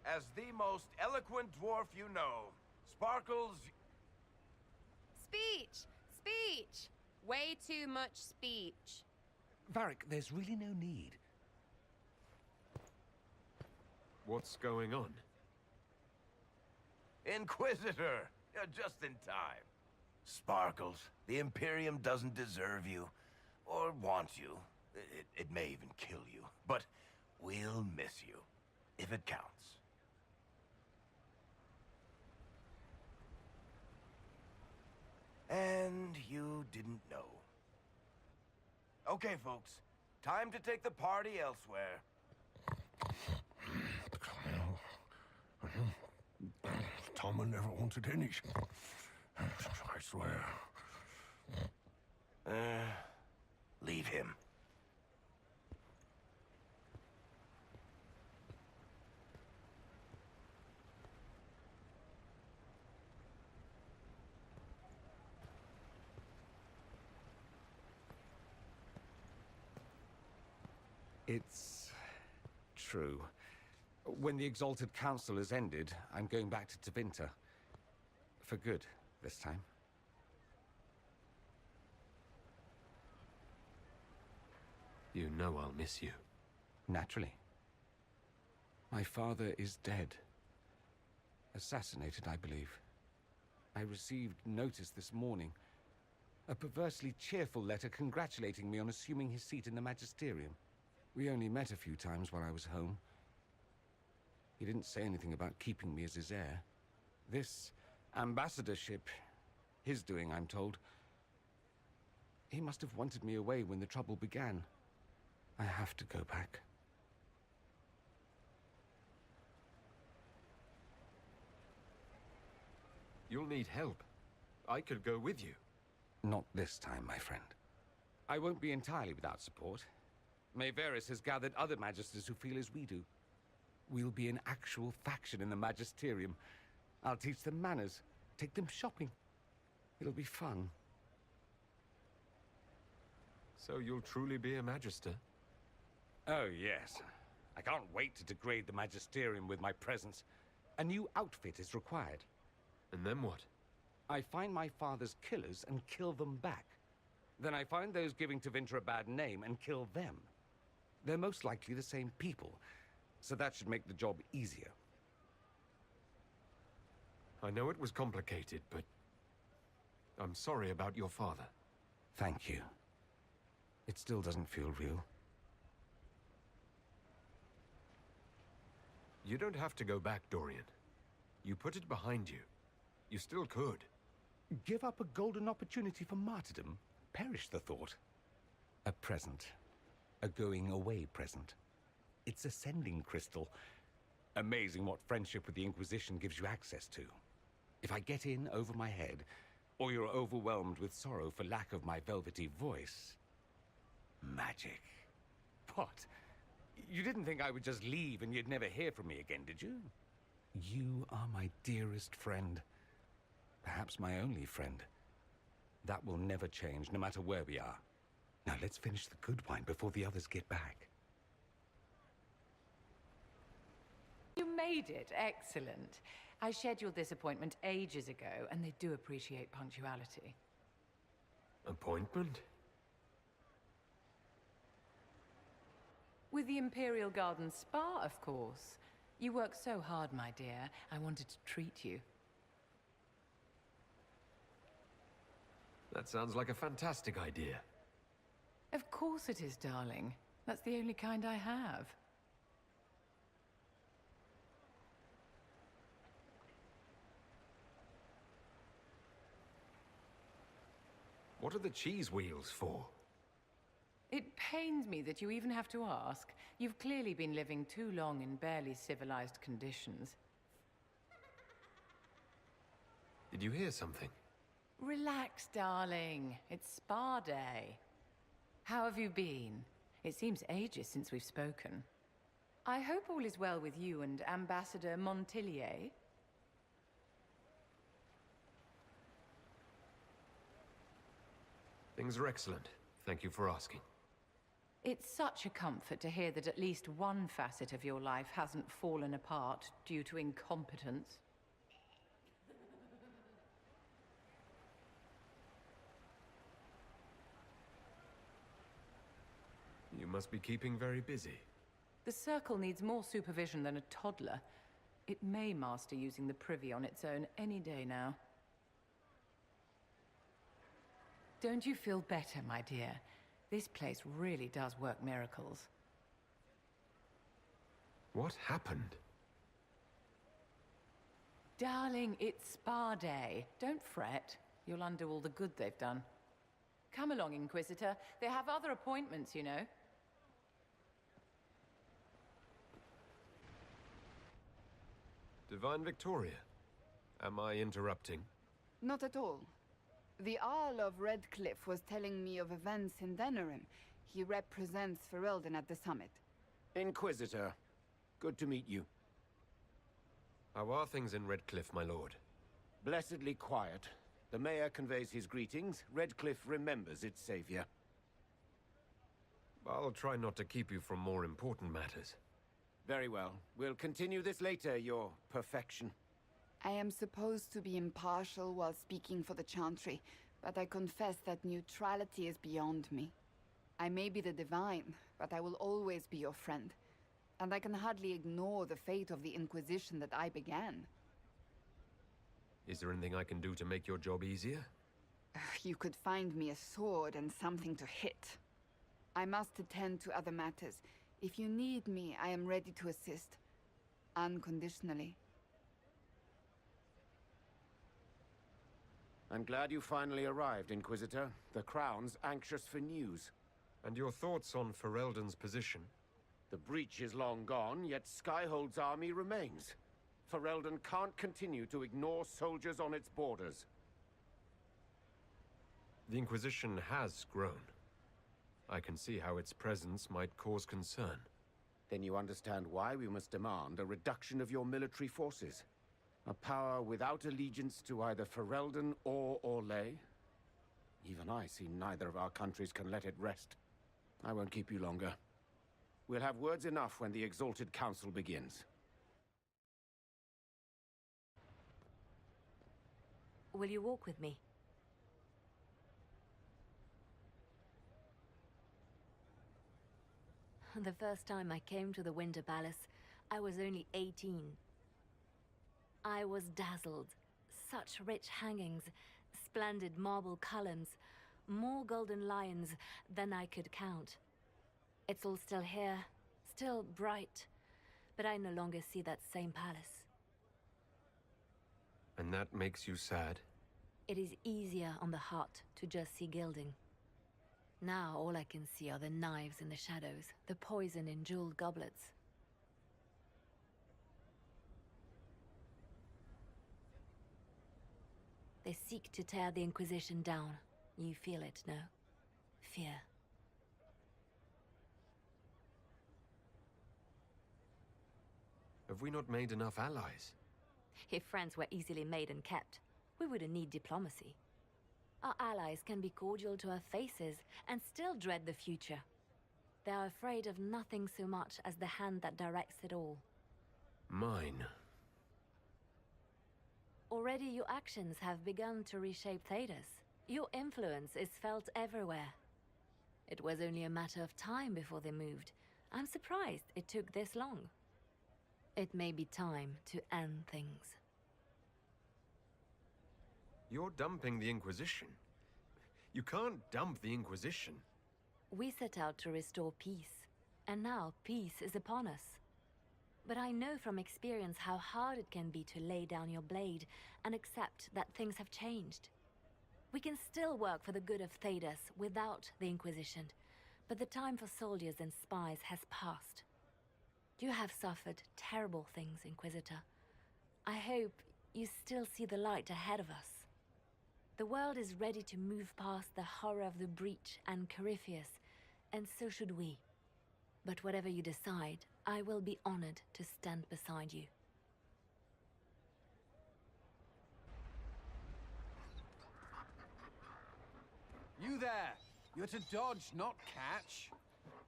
As the most eloquent dwarf you know, Sparkles... Speech! Speech! Way too much speech. Varric, there's really no need. What's going on? Inquisitor! You're just in time. Sparkles, the Imperium doesn't deserve you, or want you. It may even kill you, but we'll miss you, if it counts. And you didn't know. Okay, folks. Time to take the party elsewhere. Toma never wanted any. I swear. Leave him. It's true. When the Exalted Council has ended, I'm going back to Tevinter. For good, this time. You know I'll miss you. Naturally. My father is dead. Assassinated, I believe. I received notice this morning. A perversely cheerful letter congratulating me on assuming his seat in the Magisterium. We only met a few times while I was home. He didn't say anything about keeping me as his heir. This ambassadorship, his doing, I'm told. He must have wanted me away when the trouble began. I have to go back. You'll need help. I could go with you. Not this time, my friend. I won't be entirely without support. Mayveris has gathered other magisters who feel as we do. We'll be an actual faction in the Magisterium. I'll teach them manners, take them shopping. It'll be fun. So you'll truly be a magister? Oh, yes. I can't wait to degrade the Magisterium with my presence. A new outfit is required. And then what? I find my father's killers and kill them back. Then I find those giving Tevinter a bad name and kill them. They're most likely the same people, so that should make the job easier. I know it was complicated, but I'm sorry about your father. Thank you. It still doesn't feel real. You don't have to go back, Dorian. You put it behind you. You still could. Give up a golden opportunity for martyrdom? Perish the thought. A present. A going-away present. It's a sending crystal. Amazing what friendship with the Inquisition gives you access to. If I get in over my head, or you're overwhelmed with sorrow for lack of my velvety voice... magic. What? You didn't think I would just leave and you'd never hear from me again, did you? You are my dearest friend. Perhaps my only friend. That will never change, no matter where we are. Now let's finish the good wine before the others get back. You made it. Excellent. I scheduled this appointment ages ago, and they do appreciate punctuality. Appointment? With the Imperial Garden Spa, of course. You work so hard, my dear. I wanted to treat you. That sounds like a fantastic idea. Of course it is, darling. That's the only kind I have. What are the cheese wheels for? It pains me that you even have to ask. You've clearly been living too long in barely civilized conditions. Did you hear something? Relax, darling. It's spa day. How have you been? It seems ages since we've spoken. I hope all is well with you and Ambassador Montillier. Things are excellent. Thank you for asking. It's such a comfort to hear that at least one facet of your life hasn't fallen apart due to incompetence. You must be keeping very busy. The Circle needs more supervision than a toddler. It may master using the Privy on its own any day now. Don't you feel better, my dear? This place really does work miracles. What happened? Darling, it's spa day. Don't fret. You'll undo all the good they've done. Come along, Inquisitor. They have other appointments, you know. Divine Victoria, am I interrupting? Not at all. The Arl of Redcliffe was telling me of events in Denerim. He represents Ferelden at the summit. Inquisitor, good to meet you. How are things in Redcliffe, my lord? Blessedly quiet. The mayor conveys his greetings. Redcliffe remembers its savior. I'll try not to keep you from more important matters. Very well. We'll continue this later, your perfection. I am supposed to be impartial while speaking for the Chantry, but I confess that neutrality is beyond me. I may be the Divine, but I will always be your friend. And I can hardly ignore the fate of the Inquisition that I began. Is there anything I can do to make your job easier? You could find me a sword and something to hit. I must attend to other matters. If you need me, I am ready to assist. Unconditionally. I'm glad you finally arrived, Inquisitor. The Crown's anxious for news. And your thoughts on Ferelden's position? The breach is long gone, yet Skyhold's army remains. Ferelden can't continue to ignore soldiers on its borders. The Inquisition has grown. I can see how its presence might cause concern. Then you understand why we must demand a reduction of your military forces. A power without allegiance to either Ferelden or Orlais. Even I see neither of our countries can let it rest. I won't keep you longer. We'll have words enough when the Exalted Council begins. Will you walk with me? The first time I came to the Winter Palace, I was only 18. I was dazzled. Such rich hangings, splendid marble columns, more golden lions than I could count. It's all still here, still bright, but I no longer see that same palace. And that makes you sad? It is easier on the heart to just see gilding. Now all I can see are the knives in the shadows, the poison in jeweled goblets. They seek to tear the Inquisition down. You feel it, no? Fear. Have we not made enough allies? If friends were easily made and kept, we wouldn't need diplomacy. Our allies can be cordial to our faces and still dread the future. They are afraid of nothing so much as the hand that directs it all. Mine. Already your actions have begun to reshape Thedas. Your influence is felt everywhere. It was only a matter of time before they moved. I'm surprised it took this long. It may be time to end things. You're dumping the Inquisition. You can't dump the Inquisition. We set out to restore peace, and now peace is upon us. But I know from experience how hard it can be to lay down your blade and accept that things have changed. We can still work for the good of Thedas without the Inquisition, but the time for soldiers and spies has passed. You have suffered terrible things, Inquisitor. I hope you still see the light ahead of us. The world is ready to move past the horror of the breach and Corypheus, and so should we. But whatever you decide, I will be honored to stand beside you. You there! You're to dodge, not catch.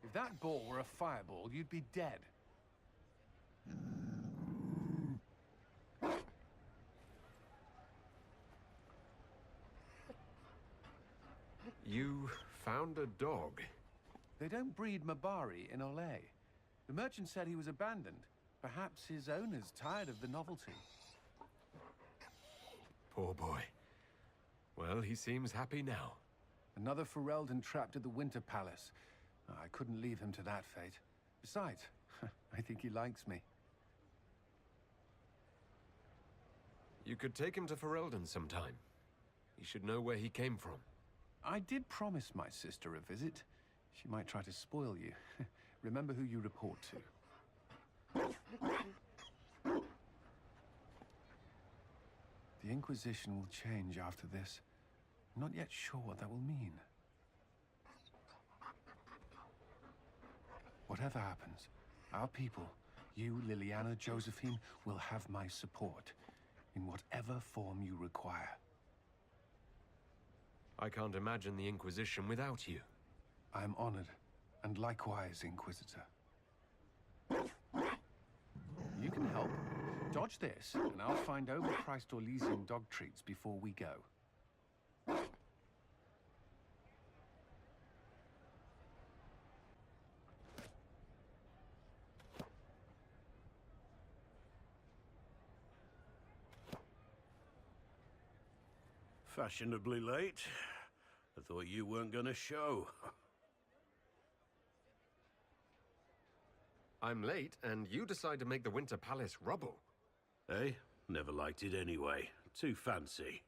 If that ball were a fireball, you'd be dead. You found a dog. They don't breed Mabari in Olay. The merchant said he was abandoned. Perhaps his owner's tired of the novelty. Poor boy. Well, he seems happy now. Another Ferelden trapped at the Winter Palace. I couldn't leave him to that fate. Besides, I think he likes me. You could take him to Ferelden sometime. He should know where he came from. I did promise my sister a visit. She might try to spoil you. Remember who you report to. The Inquisition will change after this. I'm not yet sure what that will mean. Whatever happens, our people, you, Liliana, Josephine, will have my support in whatever form you require. I can't imagine the Inquisition without you. I am honored, and likewise, Inquisitor. You can help. Dodge this, and I'll find overpriced Orlesian dog treats before we go. Fashionably late. I thought you weren't gonna show. I'm late, and you decide to make the Winter Palace rubble. Eh? Never liked it anyway. Too fancy.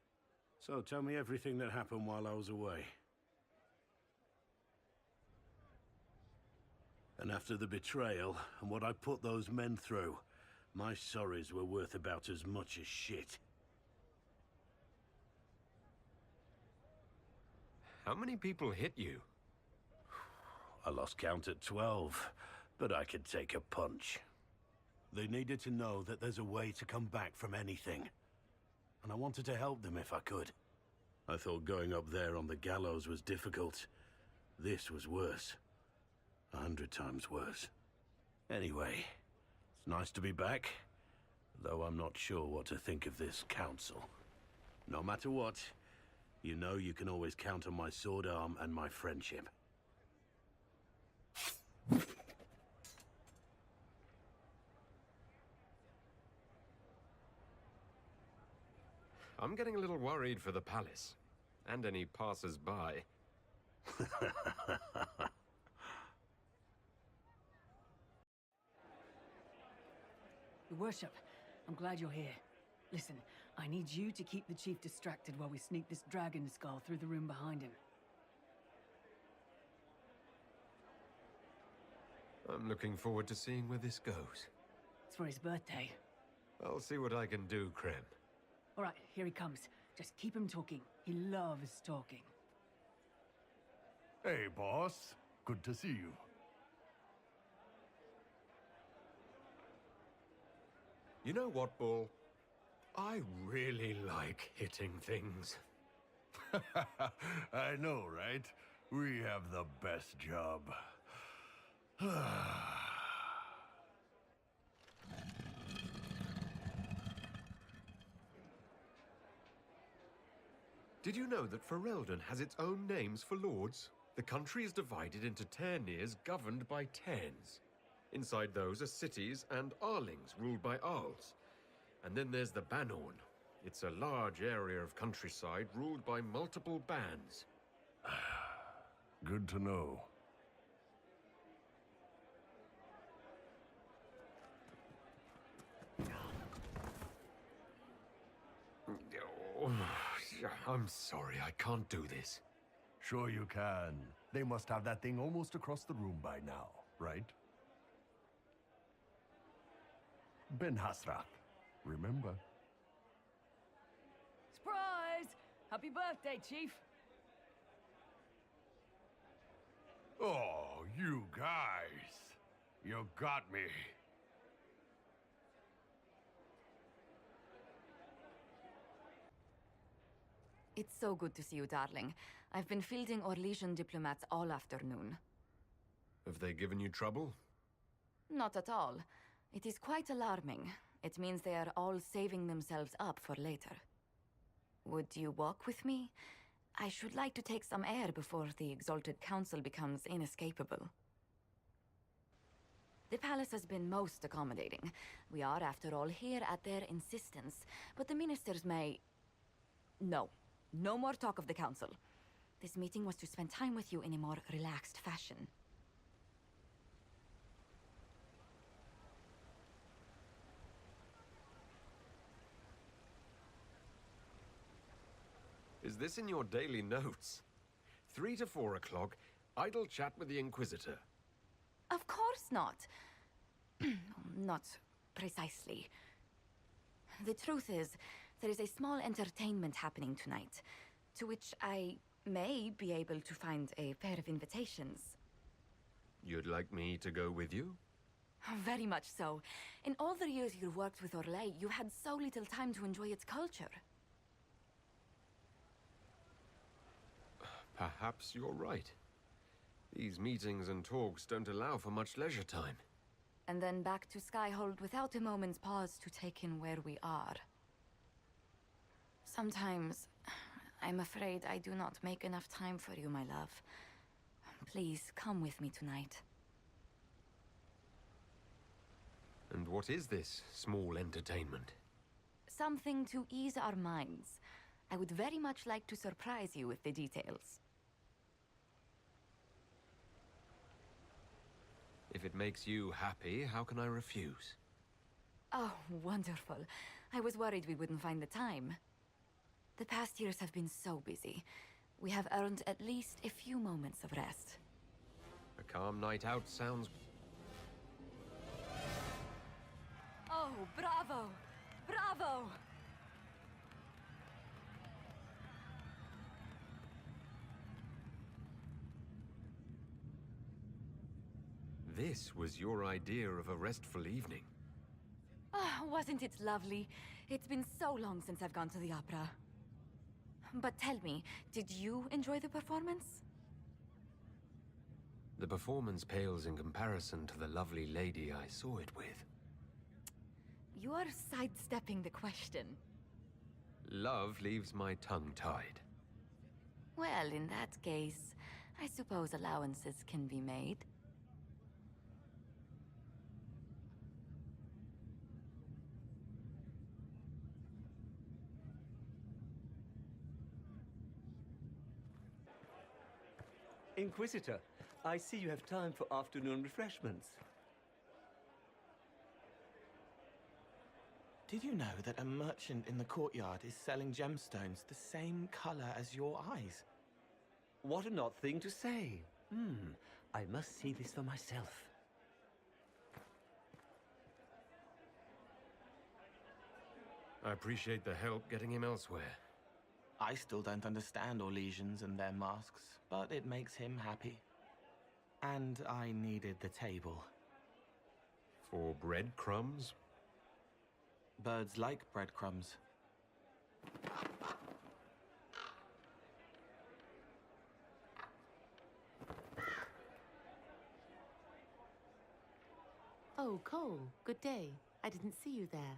So tell me everything that happened while I was away. And after the betrayal, and what I put those men through, my sorries were worth about as much as shit. How many people hit you? I lost count at 12, but I could take a punch. They needed to know that there's a way to come back from anything. And I wanted to help them if I could. I thought going up there on the gallows was difficult. This was worse. 100 times worse. Anyway, it's nice to be back, though I'm not sure what to think of this council. No matter what, you know you can always count on my sword arm and my friendship. I'm getting a little worried for the palace, and any passers-by. Your worship, I'm glad you're here. Listen, I need you to keep the chief distracted while we sneak this dragon skull through the room behind him. I'm looking forward to seeing where this goes. It's for his birthday. I'll see what I can do, Krem. All right, here he comes. Just keep him talking. He loves talking. Hey, boss. Good to see you. You know what, Bull? I really like hitting things. I know, right? We have the best job. Did you know that Ferelden has its own names for lords? The country is divided into Ternirs governed by Terns. Inside those are cities and Arlings ruled by Arls. And then there's the Banorn. It's a large area of countryside ruled by multiple bands. Good to know. Oh, I'm sorry, I can't do this. Sure you can. They must have that thing almost across the room by now, right? Ben Hasrath, remember? Surprise! Happy birthday, Chief! Oh, you guys. You got me. It's so good to see you, darling. I've been fielding Orlesian diplomats all afternoon. Have they given you trouble? Not at all. It is quite alarming. It means they are all saving themselves up for later. Would you walk with me? I should like to take some air before the Exalted Council becomes inescapable. The palace has been most accommodating. We are, after all, here at their insistence, but the ministers may... No. No more talk of the council. This meeting was to spend time with you in a more relaxed fashion. Is this in your daily notes? 3 to 4 o'clock, idle chat with the Inquisitor. Of course not. Not precisely. The truth is, there is a small entertainment happening tonight, to which I may be able to find a pair of invitations. You'd like me to go with you? Very much so. In all the years you worked with Orlais, you had so little time to enjoy its culture. Perhaps you're right. These meetings and talks don't allow for much leisure time. And then back to Skyhold without a moment's pause to take in where we are. Sometimes, I'm afraid I do not make enough time for you, my love. Please, come with me tonight. And what is this small entertainment? Something to ease our minds. I would very much like to surprise you with the details. If it makes you happy, how can I refuse? Oh, wonderful. I was worried we wouldn't find the time. The past years have been so busy. We have earned at least a few moments of rest. A calm night out sounds... Oh, bravo! Bravo! This was your idea of a restful evening. Ah, wasn't it lovely? It's been so long since I've gone to the opera. But tell me, did you enjoy the performance? The performance pales in comparison to the lovely lady I saw it with. You are sidestepping the question. Love leaves my tongue tied. Well, in that case, I suppose allowances can be made. Inquisitor, I see you have time for afternoon refreshments. Did you know that a merchant in the courtyard is selling gemstones the same color as your eyes? What an odd thing to say. I must see this for myself. I appreciate the help getting him elsewhere. I still don't understand Orlesians and their masks, but it makes him happy. And I needed the table. For breadcrumbs? Birds like breadcrumbs. Oh, Cole, good day. I didn't see you there.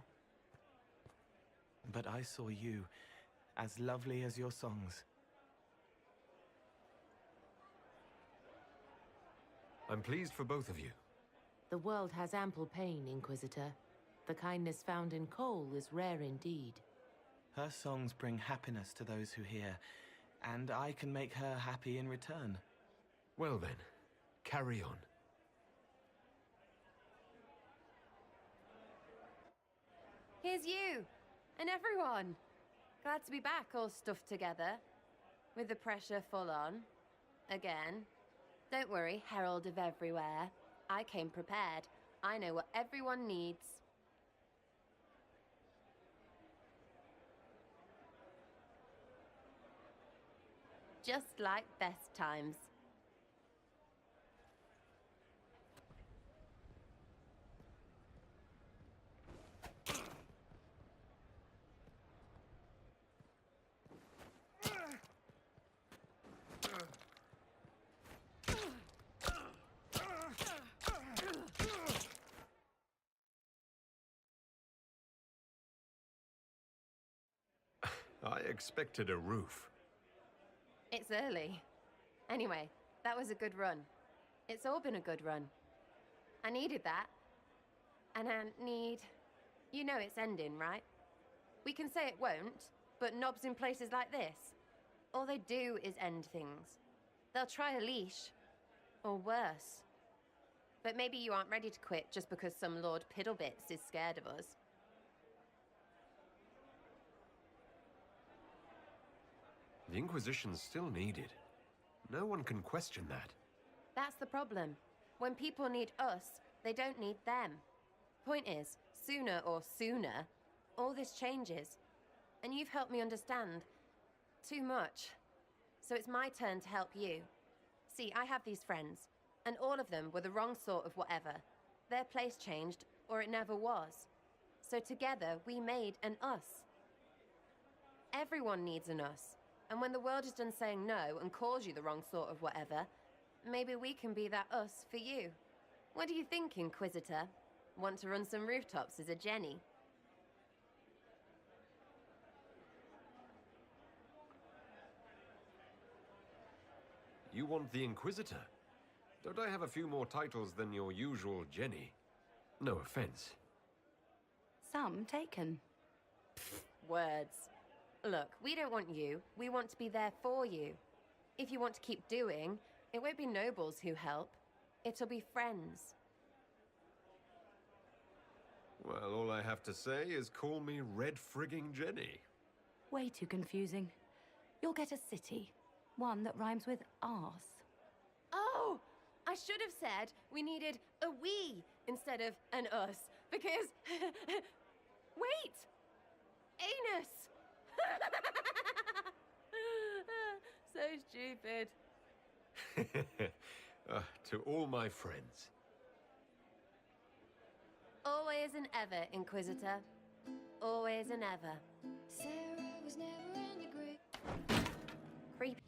But I saw you, as lovely as your songs. I'm pleased for both of you. The world has ample pain, Inquisitor. The kindness found in Cole is rare indeed. Her songs bring happiness to those who hear, and I can make her happy in return. Well then, carry on. Here's you, and everyone. Glad to be back, all stuffed together. With the pressure full on. Again. Don't worry, Herald of Everywhere. I came prepared. I know what everyone needs. Just like best times. I expected a roof. It's early. Anyway, that was a good run. It's all been a good run. I needed that. And I need... You know it's ending, right? We can say it won't, but knobs in places like this, all they do is end things. They'll try a leash. Or worse. But maybe you aren't ready to quit just because some Lord Piddlebits is scared of us. The Inquisition's still needed. No one can question that. That's the problem. When people need us, they don't need them. Point is, sooner, all this changes. And you've helped me understand too much. So it's my turn to help you. See, I have these friends, and all of them were the wrong sort of whatever. Their place changed, or it never was. So together, we made an us. Everyone needs an us. And when the world is done saying no and calls you the wrong sort of whatever, maybe we can be that us for you. What do you think, Inquisitor? Want to run some rooftops as a Jenny? You want the Inquisitor? Don't I have a few more titles than your usual Jenny? No offense. Some taken. Words. Look, we don't want you. We want to be there for you. If you want to keep doing, it won't be nobles who help. It'll be friends. Well, all I have to say is call me Red Frigging Jenny. Way too confusing. You'll get a city. One that rhymes with arse. Oh! I should have said we needed a we instead of an us, because... Wait! Anus! So stupid. To all my friends. Always and ever, Inquisitor. Always and ever. Sarah was never in the grave. Creepy.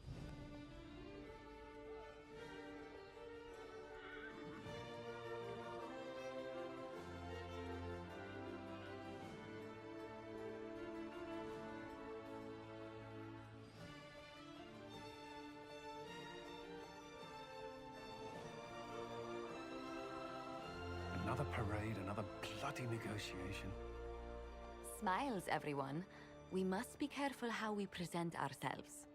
Another parade, another bloody negotiation. Smiles, everyone. We must be careful how we present ourselves.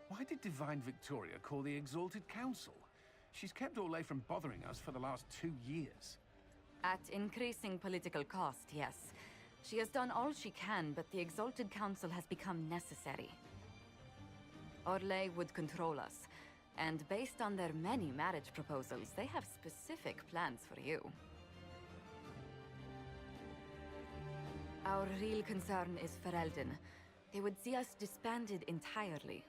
Why did Divine Victoria call the Exalted Council? She's kept Orlais from bothering us for the last 2 years. At increasing political cost, yes. She has done all she can, but the Exalted Council has become necessary. Orlais would control us, and based on their many marriage proposals, they have specific plans for you. Our real concern is Ferelden. They would see us disbanded entirely.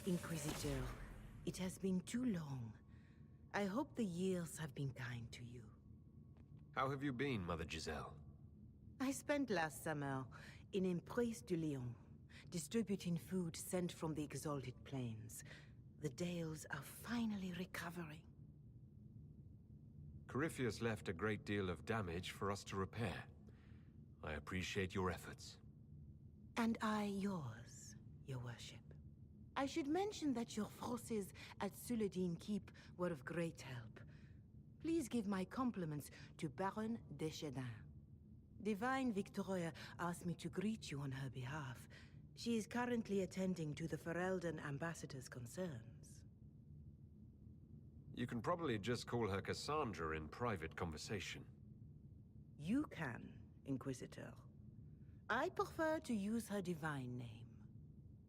Inquisitor, it has been too long. I hope the years have been kind to you. How have you been, Mother Giselle? I spent last summer in Emprise de Lyon, distributing food sent from the Exalted Plains. The Dales are finally recovering. Corypheus left a great deal of damage for us to repair. I appreciate your efforts. And I yours, Your Worship. I should mention that your forces at Suladin Keep were of great help. Please give my compliments to Baron Deschedin. Divine Victoria asked me to greet you on her behalf. She is currently attending to the Ferelden ambassador's concerns. You can probably just call her Cassandra in private conversation. You can, Inquisitor. I prefer to use her divine name.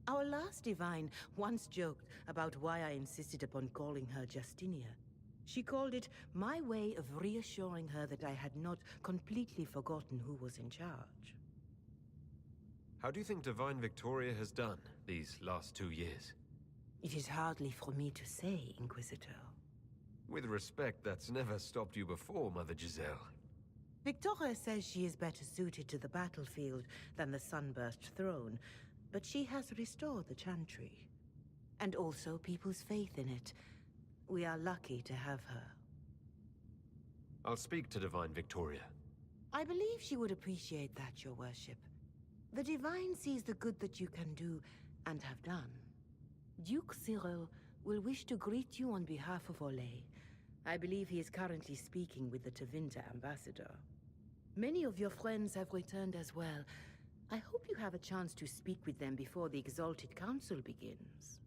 Our last divine once joked about why I insisted upon calling her Justinia. She called it my way of reassuring her that I had not completely forgotten who was in charge. How do you think Divine Victoria has done these last 2 years? It is hardly for me to say, Inquisitor. With respect, that's never stopped you before, Mother Giselle. Victoria says she is better suited to the battlefield than the Sunburst throne, but she has restored the Chantry. And also people's faith in it. We are lucky to have her. I'll speak to Divine Victoria. I believe she would appreciate that, Your Worship. The Divine sees the good that you can do and have done. Duke Cyril will wish to greet you on behalf of Olay. I believe he is currently speaking with the Tevinter ambassador. Many of your friends have returned as well. I hope you have a chance to speak with them before the Exalted Council begins.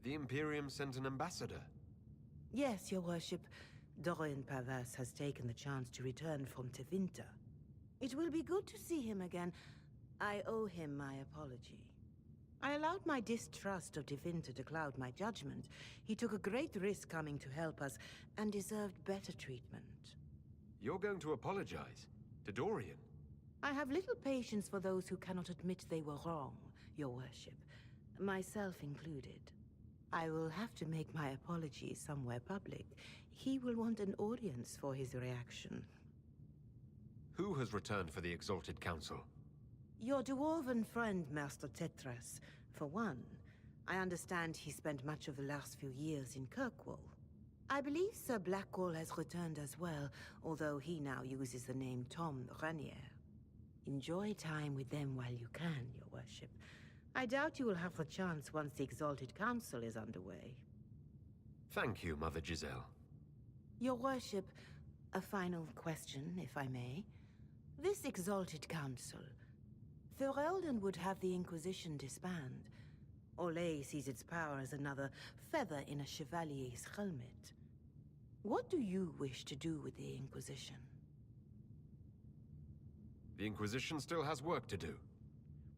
The Imperium sent an ambassador. Yes, Your Worship. Dorian Pavas has taken the chance to return from Tevinter. It will be good to see him again. I owe him my apology. I allowed my distrust of Tevinter to cloud my judgment. He took a great risk coming to help us, and deserved better treatment. You're going to apologize? To Dorian? I have little patience for those who cannot admit they were wrong, Your Worship. Myself included. I will have to make my apologies somewhere public. He will want an audience for his reaction. Who has returned for the Exalted Council? Your dwarven friend, Master Tetras. For one, I understand he spent much of the last few years in Kirkwall. I believe Sir Blackwall has returned as well, although he now uses the name Tom Ranier. Enjoy time with them while you can, Your Worship. I doubt you will have the chance once the Exalted Council is underway. Thank you, Mother Giselle. Your Worship, a final question, if I may. This Exalted Council, Ferelden would have the Inquisition disband. Olay sees its power as another feather in a chevalier's helmet. What do you wish to do with the Inquisition? The Inquisition still has work to do.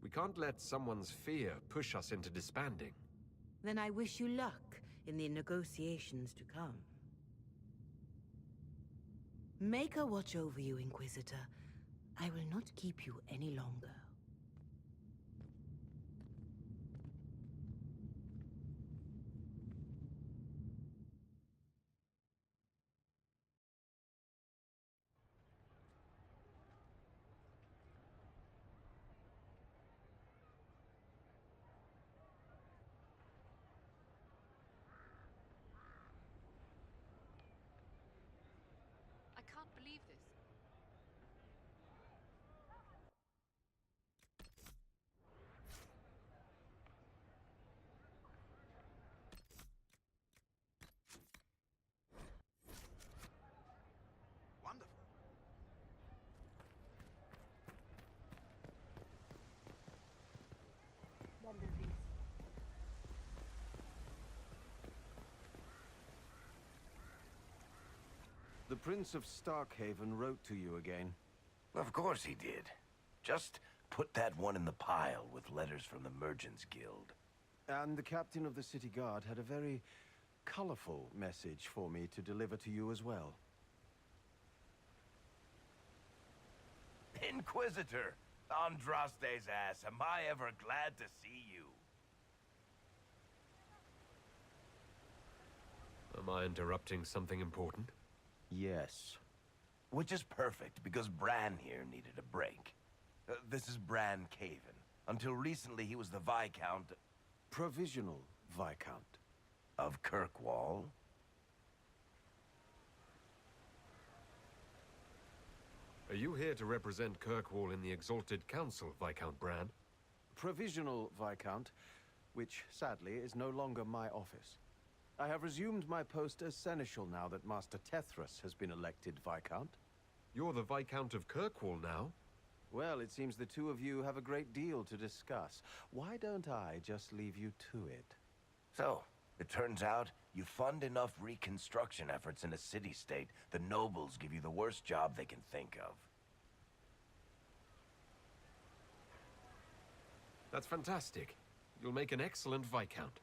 We can't let someone's fear push us into disbanding. Then I wish you luck in the negotiations to come. Make a watch over you, Inquisitor. I will not keep you any longer. I can't believe this. Wonderful. The Prince of Starkhaven wrote to you again. Of course he did. Just put that one in the pile with letters from the Merchants Guild. And the captain of the city guard had a very colorful message for me to deliver to you as well. Inquisitor! Andraste's ass, am I ever glad to see you? Am I interrupting something important? Yes. Which is perfect, because Bran here needed a break. This is Bran Caven. Until recently, he was the Viscount... Provisional Viscount. Of Kirkwall. Are you here to represent Kirkwall in the Exalted Council, Viscount Bran? Provisional Viscount, which sadly is no longer my office. I have resumed my post as Seneschal now that Master Tethras has been elected Viscount. You're the Viscount of Kirkwall now? Well, it seems the two of you have a great deal to discuss. Why don't I just leave you to it? So, it turns out you fund enough reconstruction efforts in a city-state, the nobles give you the worst job they can think of. That's fantastic. You'll make an excellent Viscount.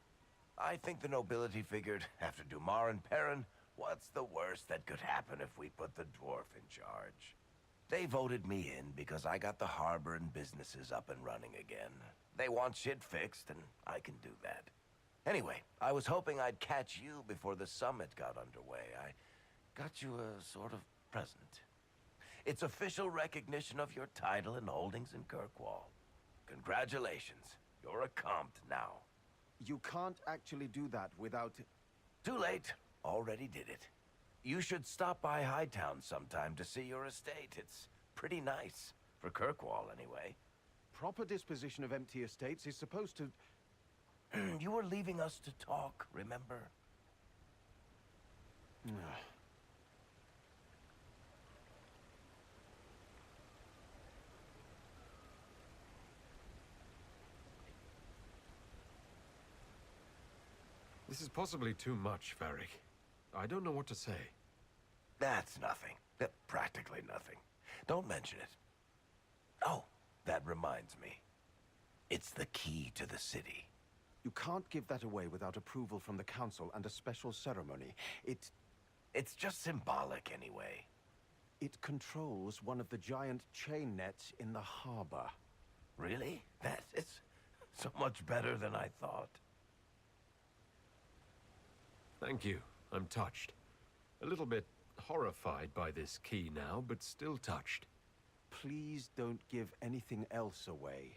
I think the nobility figured, after Dumar and Perrin, what's the worst that could happen if we put the dwarf in charge? They voted me in because I got the harbor and businesses up and running again. They want shit fixed, and I can do that. Anyway, I was hoping I'd catch you before the summit got underway. I got you a sort of present. It's official recognition of your title and holdings in Kirkwall. Congratulations. You're a compt now. You can't actually do that without... Too late. Already did it. You should stop by Hightown sometime to see your estate. It's pretty nice. For Kirkwall, anyway. Proper disposition of empty estates is supposed to... You were leaving us to talk, remember? This is possibly too much, Varric. I don't know what to say. That's nothing. Practically nothing. Don't mention it. Oh, that reminds me. It's the key to the city. You can't give that away without approval from the council and a special ceremony. It's just symbolic anyway. It controls one of the giant chain nets in the harbor. Really? That is so much better than I thought. Thank you. I'm touched. A little bit horrified by this key now, but still touched. Please don't give anything else away.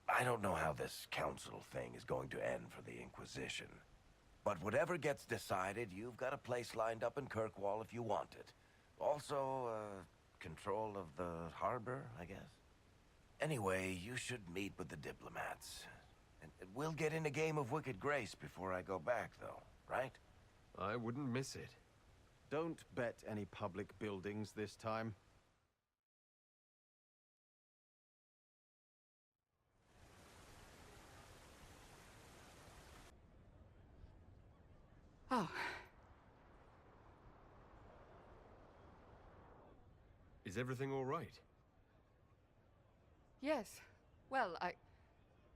I don't know how this council thing is going to end for the Inquisition. But whatever gets decided, you've got a place lined up in Kirkwall if you want it. Also, control of the harbor, I guess. Anyway, you should meet with the diplomats. And we'll get in a game of Wicked Grace before I go back, though, right? I wouldn't miss it. Don't bet any public buildings this time. Oh, Is everything all right? yes. Well, I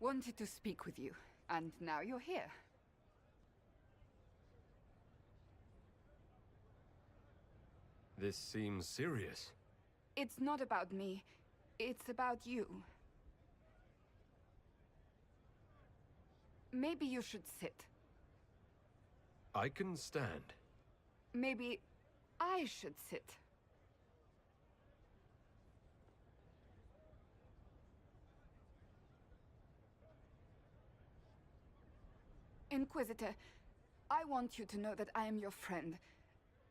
wanted to speak with you, and now you're here. This seems serious. It's not about me. It's about you. Maybe you should sit. I can stand. Maybe I should sit. Inquisitor, I want you to know that I am your friend.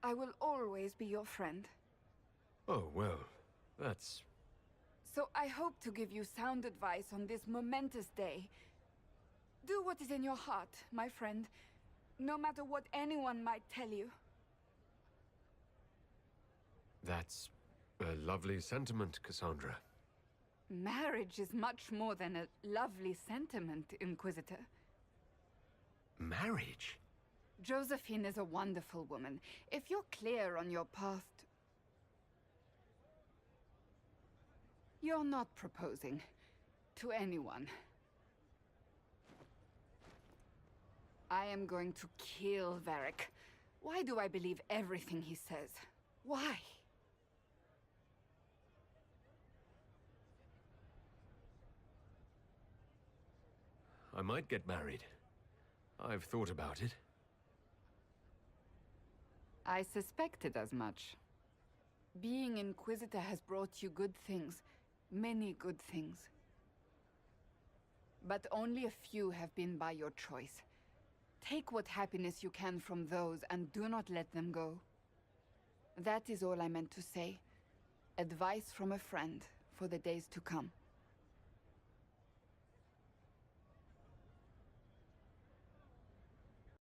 I will always be your friend. Oh, well, that's... So I hope to give you sound advice on this momentous day. Do what is in your heart, my friend, no matter what anyone might tell you. That's a lovely sentiment, Cassandra. Marriage is much more than a lovely sentiment, Inquisitor. Marriage? Josephine is a wonderful woman. If you're clear on your path You're not proposing to anyone. I am going to kill Varric. Why do I believe everything he says? Why? I might get married. I've thought about it. I suspected as much. Being Inquisitor has brought you good things. Many good things. But only a few have been by your choice. Take what happiness you can from those and do not let them go. That is all I meant to say. Advice from a friend for the days to come.